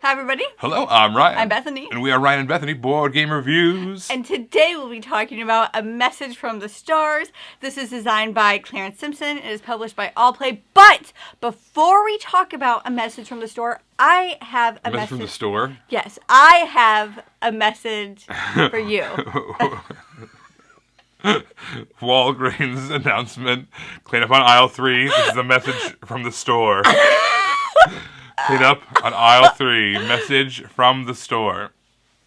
Hi, everybody. Hello, I'm Ryan. I'm Bethany. And we are Ryan and Bethany, Board Game Reviews. And today we'll be talking about A Message from the Stars. This is designed by Clarence Simpson. It is published by AllPlay. But before we talk about A Message from the Store, I have a message from the store? Yes, I have a message for you. Walgreens announcement. Clean up on aisle 3. This is a message from the store. Clean up on aisle 3. Message from the store.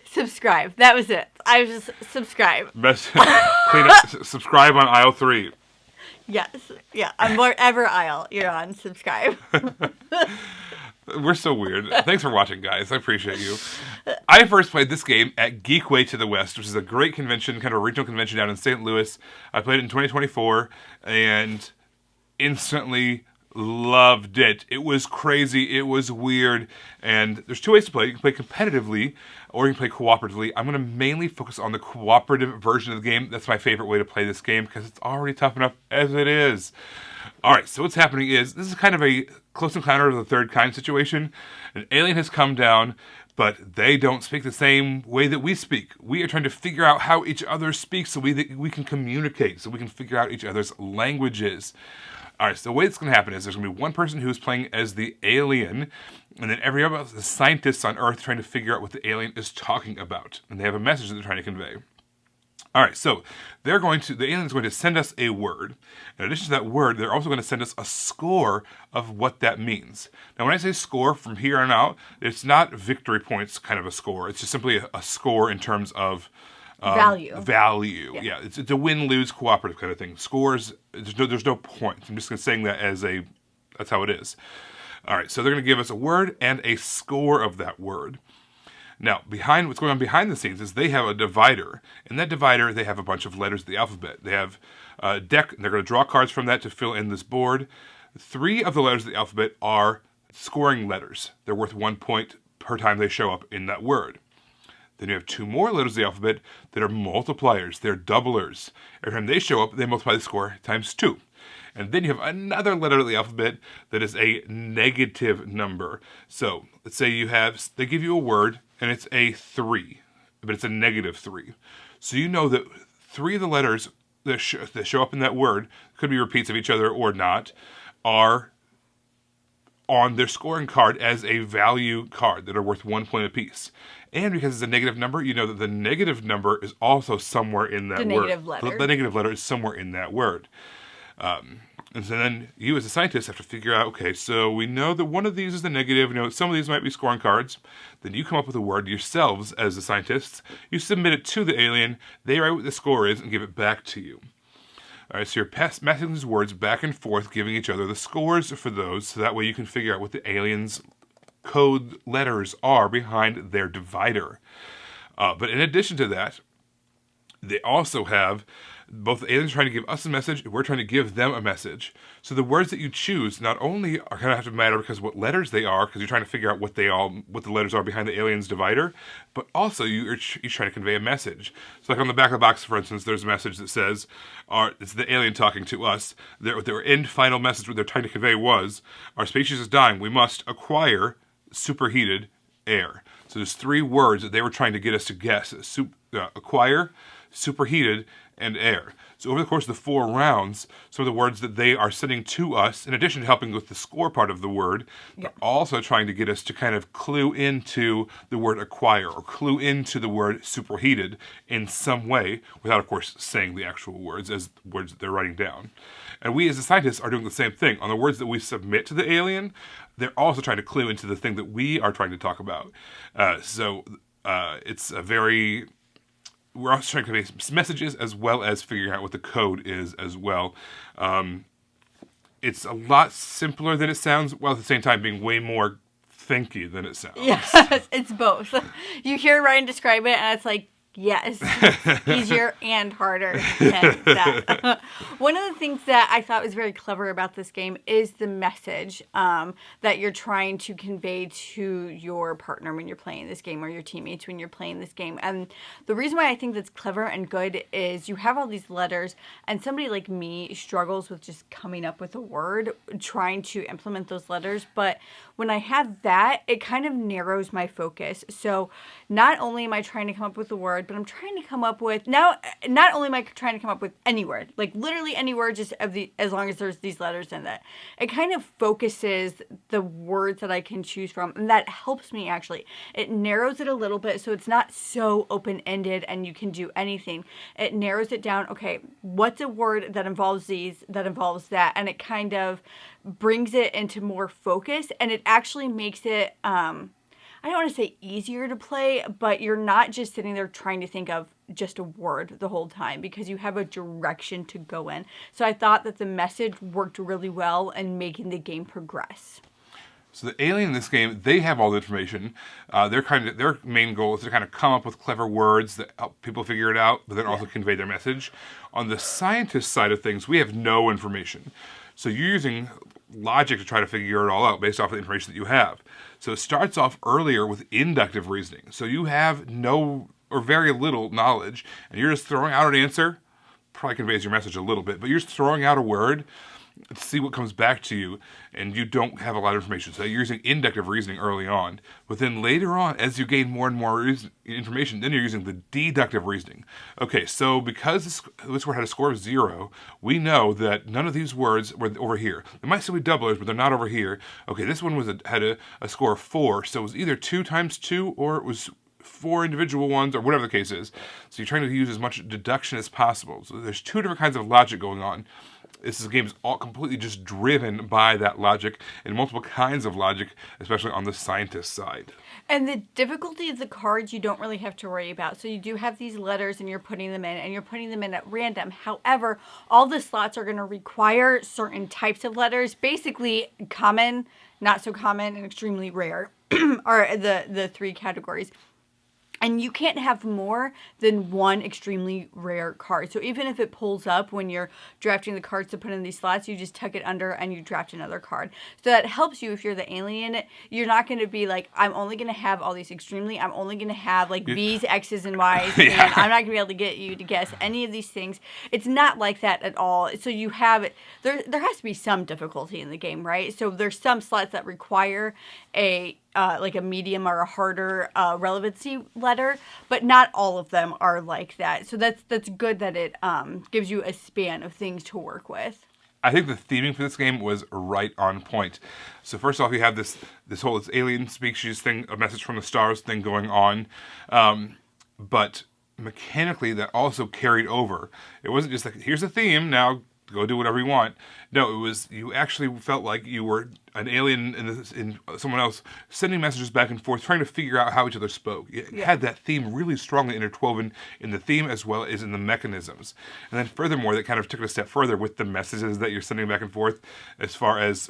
Subscribe. That was it. I was just subscribe. Clean up. Subscribe on aisle 3. Yes. Yeah. On whatever aisle you're on, subscribe. We're so weird. Thanks for watching, guys. I appreciate you. I first played this game at Geekway to the West, which is a great convention, kind of a regional convention down in St. Louis. I played it in 2024 and instantly loved it. It was crazy. It was weird. And there's two ways to play. You can play competitively or you can play cooperatively. I'm going to mainly focus on the cooperative version of the game. That's my favorite way to play this game because it's already tough enough as it is. All right, so what's happening is this is kind of a close encounter of the third kind situation. An alien has come down, but they don't speak the same way that we speak. We are trying to figure out how each other speaks so we can communicate, so we can figure out each other's languages. All right, so the way it's going to happen is there's going to be one person who's playing as the alien, and then every other the scientists on Earth trying to figure out what the alien is talking about, and they have a message that they're trying to convey. All right, so the alien's going to send us a word. In addition to that word, they're also going to send us a score of what that means. Now, when I say score from here on out, it's not victory points kind of a score. It's just simply a score in terms of Value. Yeah, it's a win-lose cooperative kind of thing. Scores, there's no points. I'm just saying that that's how it is. All right, so they're going to give us a word and a score of that word. Now, what's going on behind the scenes is they have a divider. In that divider, they have a bunch of letters of the alphabet. They have a deck, and they're going to draw cards from that to fill in this board. 3 of the letters of the alphabet are scoring letters. They're worth 1 point per time they show up in that word. Then you have 2 more letters of the alphabet that are multipliers. They're doublers. Every time they show up, they multiply the score times 2. And then you have another letter of the alphabet that is a negative number. So let's say they give you a word, and it's a 3, but it's a negative 3. So you know that 3 of the letters that show up in that word, could be repeats of each other or not, are on their scoring card as a value card that are worth 1 point apiece. And because it's a negative number, you know that the negative number is also somewhere in that word. Negative letter. The negative letter is somewhere in that word. And so then you as a scientist have to figure out, okay, so we know that one of these is the negative, some of these might be scoring cards. Then you come up with a word yourselves as the scientists. You submit it to the alien, they write what the score is, and give it back to you. All right, so you're passing these words back and forth, giving each other the scores for those, so that way you can figure out what the alien's code letters are behind their divider. But in addition to that, they also have both the aliens trying to give us a message, and we're trying to give them a message. So the words that you choose not only are going to have to matter because of what letters they are, because you're trying to figure out what the letters are behind the alien's divider, but also you're trying to convey a message. So like on the back of the box, for instance, there's a message that says, it's the alien talking to us. Their end final message, what they're trying to convey was, our species is dying. We must acquire superheated air. So there's 3 words that they were trying to get us to guess. Acquire, superheated, and air. So over the course of the 4 rounds, some of the words that they are sending to us, in addition to helping with the score part of the word, they're also trying to get us to kind of clue into the word acquire or clue into the word superheated in some way, without, of course, saying the actual words as words that they're writing down. And we as the scientists are doing the same thing. On the words that we submit to the alien, they're also trying to clue into the thing that we are trying to talk about. It's a very... We're also trying to convey some messages as well as figuring out what the code is as well. It's a lot simpler than it sounds, while at the same time being way more thinky than it sounds. Yes, it's both. You hear Ryan describe it, and it's like, Yes, it's easier and harder than that. One of the things that I thought was very clever about this game is the message that you're trying to convey to your partner when you're playing this game, or your teammates when you're playing this game. And the reason why I think that's clever and good is you have all these letters, and somebody like me struggles with just coming up with a word, trying to implement those letters. But when I have that, it kind of narrows my focus. So not only am I trying to come up with a word, but I'm trying to come up with now. Not only am I trying to come up with any word, like literally any word, just as long as there's these letters in it. It kind of focuses the words that I can choose from, and that helps me actually. It narrows it a little bit, so it's not so open-ended and you can do anything. It narrows it down. Okay, what's a word that involves these, that involves that, and it kind of brings it into more focus, and it actually makes it. I don't want to say easier to play, but you're not just sitting there trying to think of just a word the whole time, because you have a direction to go in. So I thought that the message worked really well in making the game progress. So the alien in this game, they have all the information. Their main goal is to kind of come up with clever words that help people figure it out, but then also convey their message. On the scientist side of things, we have no information. So you're using logic to try to figure it all out based off of the information that you have. So it starts off earlier with inductive reasoning. So you have no or very little knowledge, and you're just throwing out an answer. Probably conveys your message a little bit, but you're just throwing out a word to see what comes back to you, and you don't have a lot of information. So you're using inductive reasoning early on, but then later on, as you gain more and more information, then you're using the deductive reasoning. Okay, so because this word had a score of 0, we know that none of these words were over here. They might still be doublers, but they're not over here. Okay, this one had a score of 4, so it was either 2 times 2, or it was 4 individual ones, or whatever the case is. So you're trying to use as much deduction as possible. So there's 2 different kinds of logic going on. This game is all completely just driven by that logic, and multiple kinds of logic, especially on the scientist side. And the difficulty of the cards you don't really have to worry about. So you do have these letters, and you're putting them in, and you're putting them in at random. However, all the slots are going to require certain types of letters. Basically, common, not so common, and extremely rare are the 3 categories. And you can't have more than 1 extremely rare card. So even if it pulls up when you're drafting the cards to put in these slots, you just tuck it under and you draft another card. So that helps you if you're the alien. You're not going to be like, I'm only going to have all these extremely. I'm only going to have like V's, X's, and Y's. And I'm not going to be able to get you to guess any of these things. It's not like that at all. So you have it. There has to be some difficulty in the game, right? So there's some slots that require like a medium or a harder relevancy letter, but not all of them are like that. So that's good that it gives you a span of things to work with. I think the theming for this game was right on point. So first off, you have this whole alien species thing, a message from the stars thing going on, but mechanically that also carried over. It wasn't just like, here's a theme, now go do whatever you want. No, it was, you actually felt like you were an alien in someone else, sending messages back and forth, trying to figure out how each other spoke. It had that theme really strongly interwoven in the theme as well as in the mechanisms. And then furthermore, that kind of took it a step further with the messages that you're sending back and forth as far as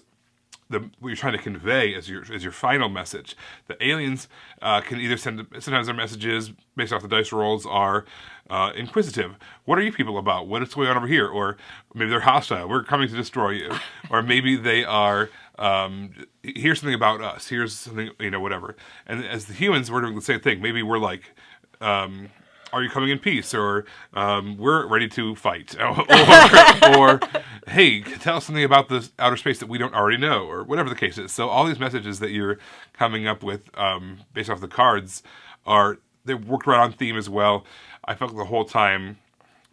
what you're trying to convey as your final message. The aliens can either sometimes their messages based off the dice rolls are inquisitive. What are you people about? What is going on over here? Or maybe they're hostile. We're coming to destroy you. Or maybe they are, here's something about us. Here's something, whatever. And as the humans, we're doing the same thing. Maybe we're like, are you coming in peace? Or we're ready to fight. or hey, tell us something about this outer space that we don't already know, or whatever the case is. So all these messages that you're coming up with based off the cards they worked right on theme as well. I felt the whole time,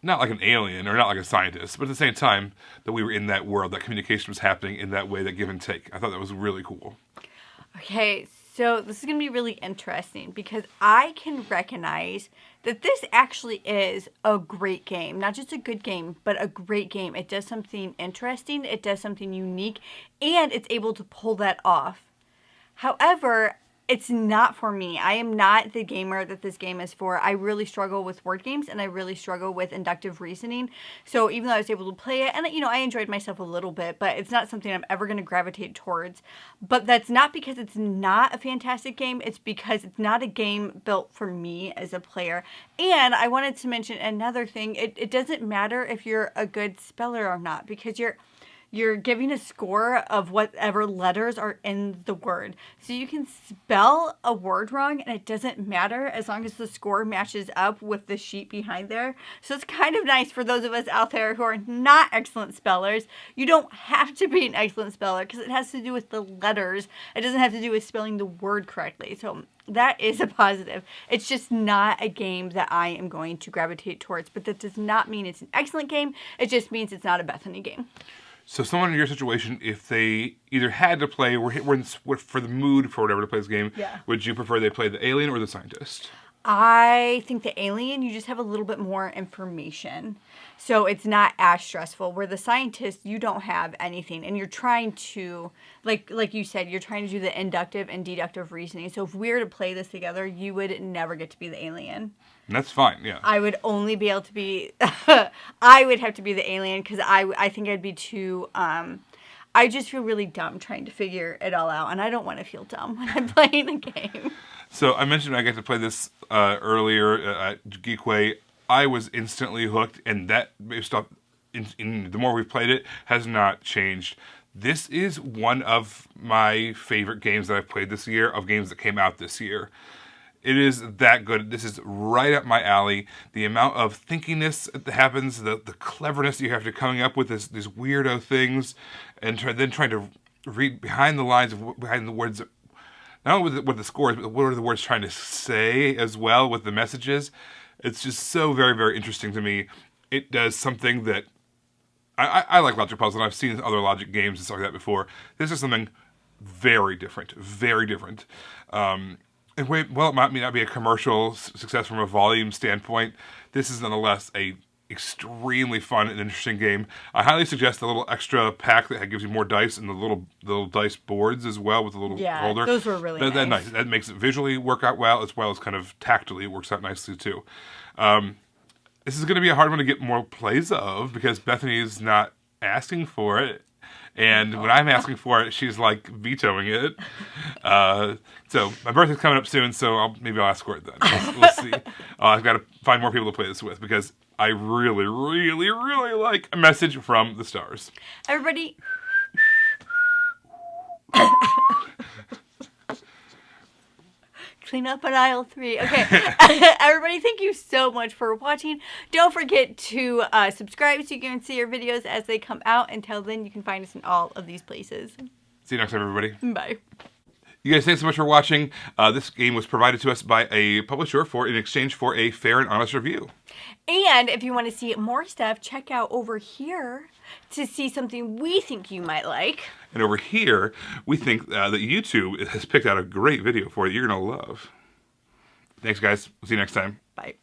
not like an alien or not like a scientist, but at the same time that we were in that world, that communication was happening in that way, that give and take. I thought that was really cool. Okay, so this is going to be really interesting because I can recognize that this actually is a great game. Not just a good game, but a great game. It does something interesting, it does something unique, and it's able to pull that off. However, it's not for me. I am not the gamer that this game is for. I really struggle with word games, and I really struggle with inductive reasoning. So even though I was able to play it, and I enjoyed myself a little bit, but it's not something I'm ever going to gravitate towards. But that's not because it's not a fantastic game. It's because it's not a game built for me as a player. And I wanted to mention another thing. It doesn't matter if you're a good speller or not, because you're giving a score of whatever letters are in the word. So you can spell a word wrong and it doesn't matter as long as the score matches up with the sheet behind there. So it's kind of nice for those of us out there who are not excellent spellers. You don't have to be an excellent speller because it has to do with the letters. It doesn't have to do with spelling the word correctly. So that is a positive. It's just not a game that I am going to gravitate towards. But that does not mean it's an excellent game. It just means it's not a Bethany game. So someone in your situation, if they either had to play, were for the mood for whatever to play this game, would you prefer they play the alien or the scientist? I think the alien, you just have a little bit more information. So it's not as stressful. Where the scientist, you don't have anything. And you're trying to, like you said, you're trying to do the inductive and deductive reasoning. So if we were to play this together, you would never get to be the alien. And that's fine, yeah. I would only be able to be, I would have to be the alien because I think I'd be too, I just feel really dumb trying to figure it all out. And I don't want to feel dumb when I'm playing a game. So I mentioned I got to play this earlier at Geekway. I was instantly hooked, and that stuff, in the more we've played it, has not changed. This is one of my favorite games that I've played this year, of games that came out this year. It is that good. This is right up my alley. The amount of thinkiness that happens, the cleverness you have to coming up with these weirdo things, and then trying to read behind the lines, behind the words, not only with the scores, but what are the words trying to say as well with the messages. It's just so very, very interesting to me. It does something that I like logic puzzles, and I've seen other logic games and stuff like that before. This is something very different, very different. And while it might not be a commercial success from a volume standpoint, this is nonetheless a extremely fun and interesting game. I highly suggest the little extra pack that gives you more dice and the little dice boards as well with the little holder. Those were really nice. That makes it visually work out well as kind of tactily. It works out nicely too. This is going to be a hard one to get more plays of because Bethany is not asking for it. And when I'm asking for it, she's like vetoing it. So my birthday's coming up soon, so maybe I'll ask for it then. We'll see. I've got to find more people to play this with because I really, really, really like A Message from the Stars. Everybody. Clean up on aisle 3. Okay. Everybody, thank you so much for watching. Don't forget to subscribe so you can see our videos as they come out. Until then, you can find us in all of these places. See you next time, everybody. Bye. You guys, thanks so much for watching. This game was provided to us by a publisher in exchange for a fair and honest review. And if you want to see more stuff, check out over here to see something we think you might like. And over here, we think that YouTube has picked out a great video for you you're going to love. Thanks, guys. We'll see you next time. Bye.